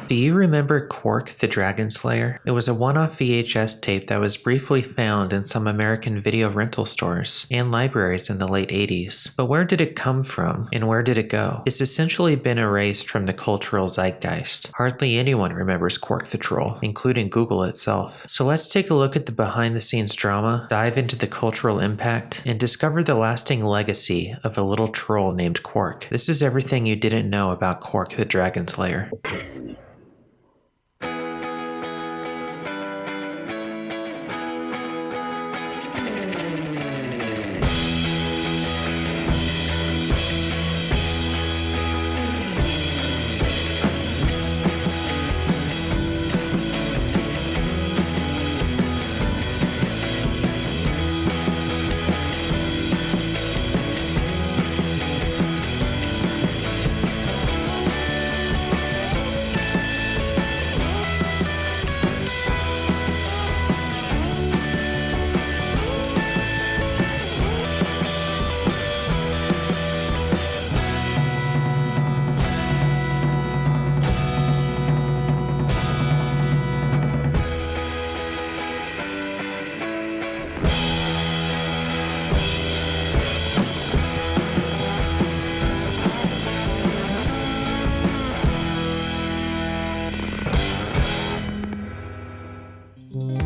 Do you remember Quark the Dragonslayer? It was a one-off VHS tape that was briefly found in some American video rental stores and libraries in the late 80s. But where did it come from, and where did it go? It's essentially been erased from the cultural zeitgeist. Hardly anyone remembers Quark the Troll, including Google itself. So let's take a look at the behind-the-scenes drama, dive into the cultural impact, and discover the lasting legacy of a little troll named Quark. This is everything you didn't know about Quark the Dragonslayer.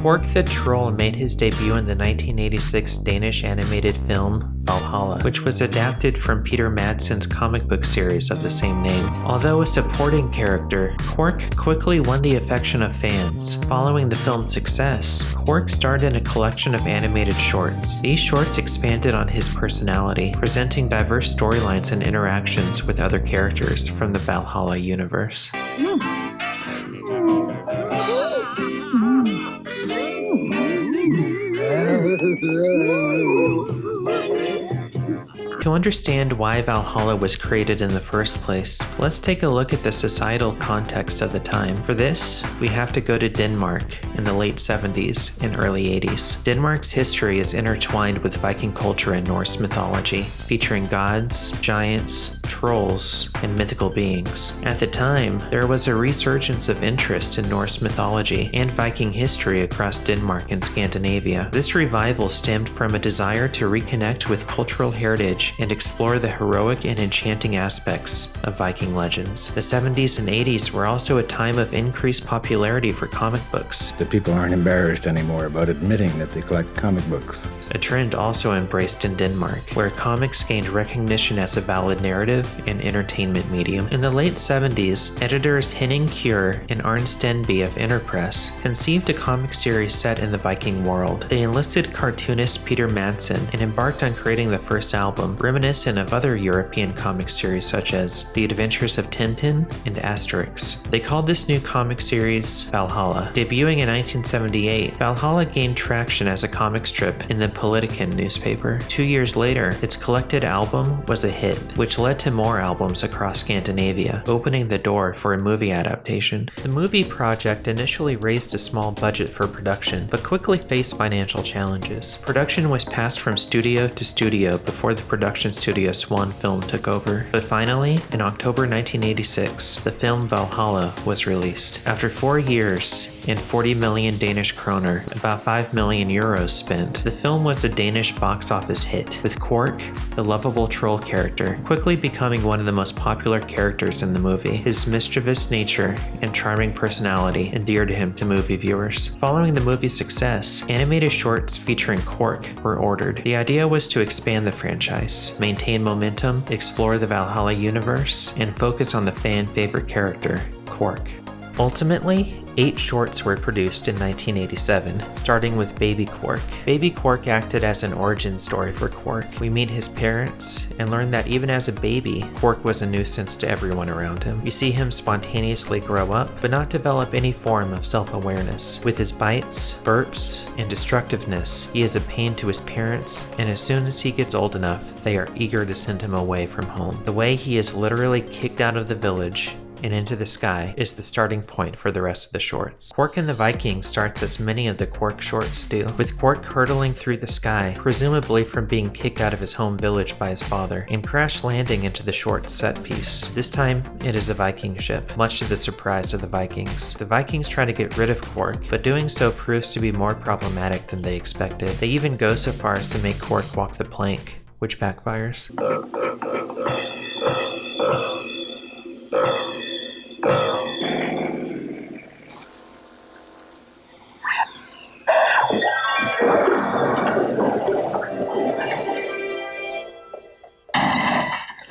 Quark the Troll made his debut in the 1986 Danish animated film Valhalla, which was adapted from Peter Madsen's comic book series of the same name. Although a supporting character, Quark quickly won the affection of fans. Following the film's success, Quark starred in a collection of animated shorts. These shorts expanded on his personality, presenting diverse storylines and interactions with other characters from the Valhalla universe. To understand why Valhalla was created in the first place, let's take a look at the societal context of the time. For this, we have to go to Denmark in the late 70s and early 80s. Denmark's history is intertwined with Viking culture and Norse mythology, featuring gods, giants, trolls, and mythical beings. At the time, there was a resurgence of interest in Norse mythology and Viking history across Denmark and Scandinavia. This revival stemmed from a desire to reconnect with cultural heritage and explore the heroic and enchanting aspects of Viking legends. The 70s and 80s were also a time of increased popularity for comic books. The people aren't embarrassed anymore about admitting that they collect comic books. A trend also embraced in Denmark, where comics gained recognition as a valid narrative and entertainment medium. In the late 70s, editors Henning Kure and Arne Stenby of Interpress conceived a comic series set in the Viking world. They enlisted cartoonist Peter Madsen and embarked on creating the first album, reminiscent of other European comic series such as The Adventures of Tintin and Asterix. They called this new comic series Valhalla. Debuting in 1978, Valhalla gained traction as a comic strip in the Politiken newspaper. 2 years later, its collected album was a hit, which led to more albums across Scandinavia, opening the door for a movie adaptation. The movie project initially raised a small budget for production, but quickly faced financial challenges. Production was passed from studio to studio before the production studio Swan Film took over. But finally, in October 1986, the film Valhalla was released. After 4 years and 40 million Danish kroner, about 5 million euros spent, the film was a Danish box office hit, with Quark, the lovable troll character, quickly becoming one of the most popular characters in the movie. His mischievous nature and charming personality endeared him to movie viewers. Following the movie's success, animated shorts featuring Quark were ordered. The idea was to expand the franchise, maintain momentum, explore the Valhalla universe, and focus on the fan-favorite character, Quark. Ultimately, 8 shorts were produced in 1987, starting with Baby Quark. Baby Quark acted as an origin story for Quark. We meet his parents and learn that even as a baby, Quark was a nuisance to everyone around him. We see him spontaneously grow up, but not develop any form of self-awareness. With his bites, burps, and destructiveness, he is a pain to his parents, and as soon as he gets old enough, they are eager to send him away from home. The way he is literally kicked out of the village and Into the Sky is the starting point for the rest of the shorts. Quark and the Vikings starts as many of the Quark shorts do, with Quark hurtling through the sky, presumably from being kicked out of his home village by his father, and crash landing into the short's set piece. This time, it is a Viking ship, much to the surprise of the Vikings. The Vikings try to get rid of Quark, but doing so proves to be more problematic than they expected. They even go so far as to make Quark walk the plank, which backfires.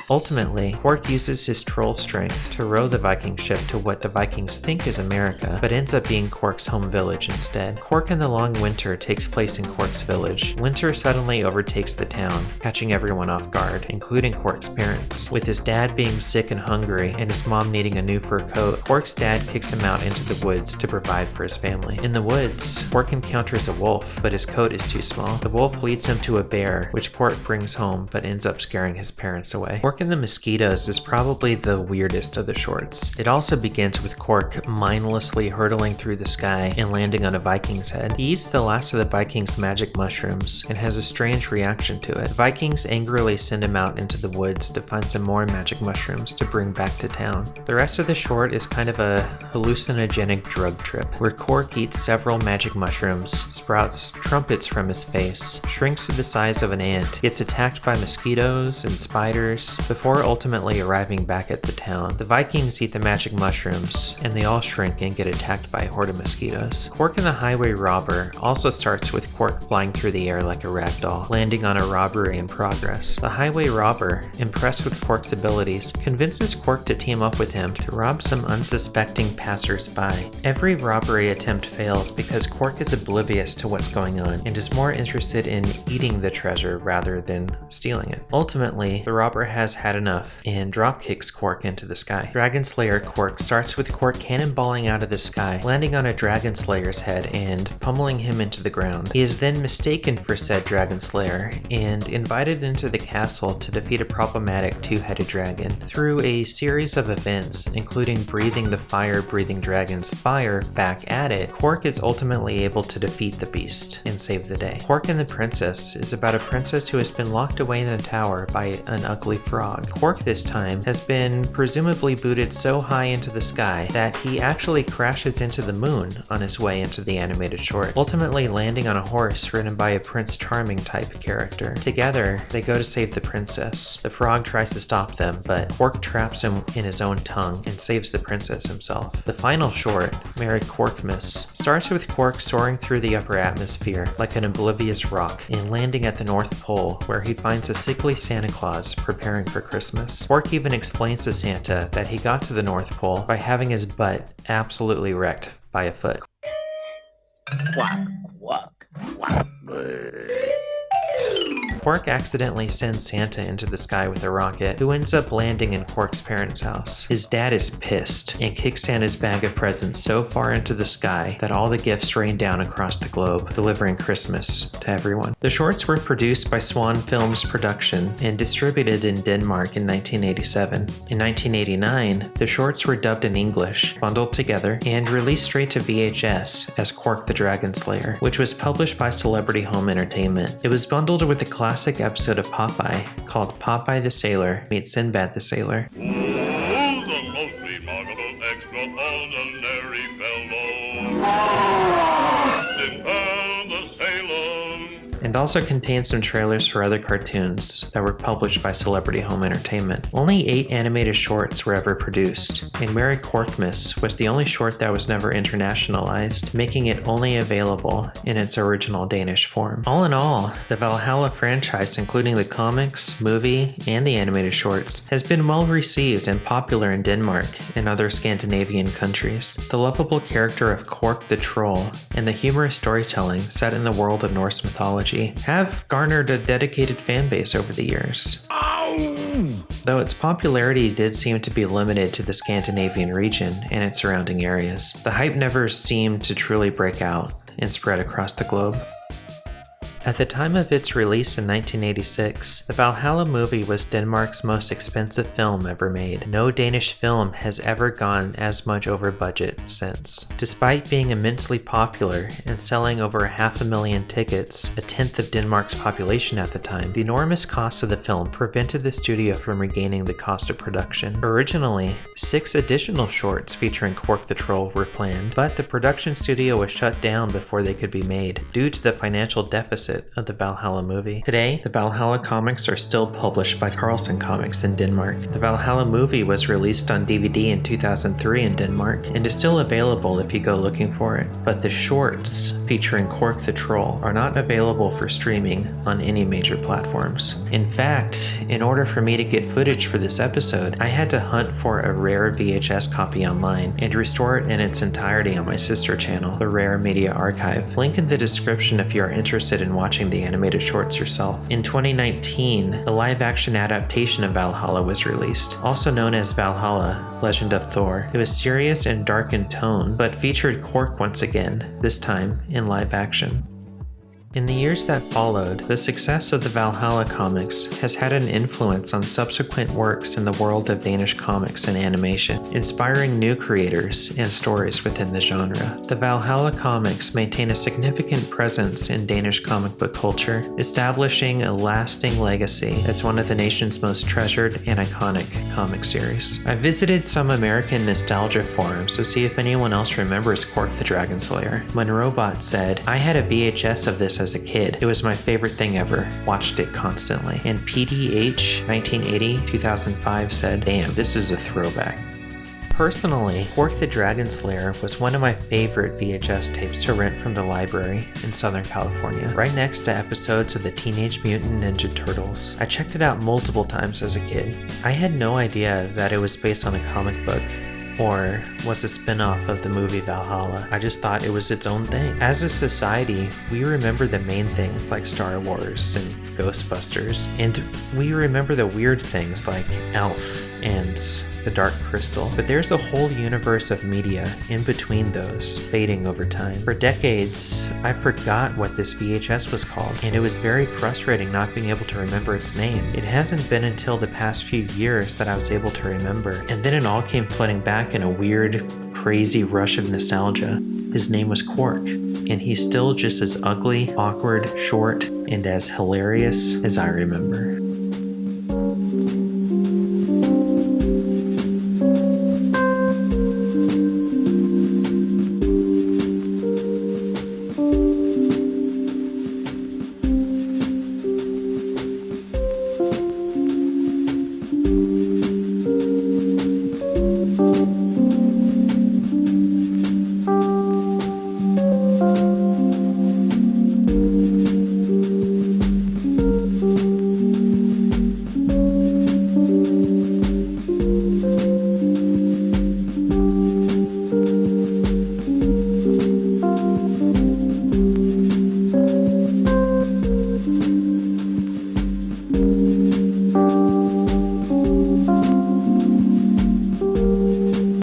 Ultimately, Quark uses his troll strength to row the Viking ship to what the Vikings think is America, but ends up being Quark's home village instead. Quark and the Long Winter takes place in Quark's village. Winter suddenly overtakes the town, catching everyone off guard, including Quark's parents. With his dad being sick and hungry, and his mom needing a new fur coat, Quark's dad kicks him out into the woods to provide for his family. In the woods, Quark encounters a wolf, but his coat is too small. The wolf leads him to a bear, which Quark brings home, but ends up scaring his parents away. Quark and the Mosquitoes is probably the weirdest of the shorts. It also begins with Quark mindlessly hurtling through the sky and landing on a Viking's head. He eats the last of the Viking's magic mushrooms and has a strange reaction to it. Vikings angrily send him out into the woods to find some more magic mushrooms to bring back to town. The rest of the short is kind of a hallucinogenic drug trip, where Quark eats several magic mushrooms, sprouts trumpets from his face, shrinks to the size of an ant, gets attacked by mosquitoes and spiders, before ultimately arriving back at the town. The Vikings eat the magic mushrooms, and they all shrink and get attacked by a horde of mosquitoes. Quark and the Highway Robber also starts with Quark flying through the air like a ragdoll, landing on a robbery in progress. The Highway Robber, impressed with Quark's abilities, convinces Quark to team up with him to rob some unsuspecting passers-by. Every robbery attempt fails because Quark is oblivious to what's going on and is more interested in eating the treasure rather than stealing it. Ultimately, the robber has had enough and dropkicks Quark into the sky. Dragonslayer Quark starts with Quark cannonballing out of the sky, landing on a Dragonslayer's head and pummeling him into the ground. He is then mistaken for said Dragonslayer and invited into the castle to defeat a problematic two-headed dragon. Through a series of events, including breathing the fire-breathing dragon's fire back at it, Quark is ultimately able to defeat the beast and save the day. Quark and the Princess is about a princess who has been locked away in a tower by an ugly frog. Quark this time has been presumably booted so high into the sky that he actually crashes into the moon on his way into the animated short, ultimately landing on a horse ridden by a Prince Charming type character. Together, they go to save the princess. The frog tries to stop them, but Quark traps him in his own tongue and saves the princess himself. The final short, Merry Quarkmas, starts with Quark soaring through the upper atmosphere like an oblivious rock and landing at the North Pole, where he finds a sickly Santa Claus preparing for Christmas. Quark even explains to Santa that he got to the North Pole by having his butt absolutely wrecked by a foot. Quack, quack, quack. Quark accidentally sends Santa into the sky with a rocket, who ends up landing in Quark's parents' house. His dad is pissed and kicks Santa's bag of presents so far into the sky that all the gifts rain down across the globe, delivering Christmas to everyone. The shorts were produced by Swan Films Production and distributed in Denmark in 1987. In 1989, the shorts were dubbed in English, bundled together, and released straight to VHS as Quark the Dragonslayer, which was published by Celebrity Home Entertainment. It was bundled with the classic episode of Popeye called Popeye the Sailor meets Sinbad the Sailor. Oh, the most remarkable, extraordinary fellow, Sinbad the Sailor. And also contains some trailers for other cartoons that were published by Celebrity Home Entertainment. Only 8 animated shorts were ever produced, and Merry Quarkmas was the only short that was never internationalized, making it only available in its original Danish form. All in all, the Valhalla franchise, including the comics, movie, and the animated shorts, has been well received and popular in Denmark and other Scandinavian countries. The lovable character of Quark the Troll and the humorous storytelling set in the world of Norse mythology have garnered a dedicated fan base over the years. Though its popularity did seem to be limited to the Scandinavian region and its surrounding areas, the hype never seemed to truly break out and spread across the globe. At the time of its release in 1986, the Valhalla movie was Denmark's most expensive film ever made. No Danish film has ever gone as much over budget since. Despite being immensely popular and selling over 500,000 tickets, a tenth of Denmark's population at the time, the enormous cost of the film prevented the studio from regaining the cost of production. Originally, 6 additional shorts featuring Quark the Troll were planned, but the production studio was shut down before they could be made, due to the financial deficit of the Valhalla movie. Today, the Valhalla comics are still published by Carlsen Comics in Denmark. The Valhalla movie was released on DVD in 2003 in Denmark and is still available if you go looking for it. But the shorts featuring Quark the Troll are not available for streaming on any major platforms. In fact, in order for me to get footage for this episode, I had to hunt for a rare VHS copy online and restore it in its entirety on my sister channel, the Rare Media Archive. Link in the description if you are interested in watching the animated shorts yourself. In 2019, a live-action adaptation of Valhalla was released, also known as Valhalla, Legend of Thor. It was serious and dark in tone, but featured Quark once again, this time in live action. In the years that followed, the success of the Valhalla comics has had an influence on subsequent works in the world of Danish comics and animation, inspiring new creators and stories within the genre. The Valhalla comics maintain a significant presence in Danish comic book culture, establishing a lasting legacy as one of the nation's most treasured and iconic comic series. I visited some American nostalgia forums to see if anyone else remembers Quark the Dragonslayer. Monrobot said, "I had a VHS of this as a kid. It was my favorite thing ever. Watched it constantly." And PDH 1980-2005 said, "Damn, this is a throwback." Personally, Quark the Dragonslayer was one of my favorite VHS tapes to rent from the library in Southern California, right next to episodes of the Teenage Mutant Ninja Turtles. I checked it out multiple times as a kid. I had no idea that it was based on a comic book or was a spin-off of the movie Valhalla. I just thought it was its own thing. As a society, we remember the main things like Star Wars and Ghostbusters, and we remember the weird things like Elf and the Dark Crystal, but there's a whole universe of media in between those, fading over time. For decades, I forgot what this VHS was called, and it was very frustrating not being able to remember its name. It hasn't been until the past few years that I was able to remember, and then it all came flooding back in a weird, crazy rush of nostalgia. His name was Quark, and he's still just as ugly, awkward, short, and as hilarious as I remember.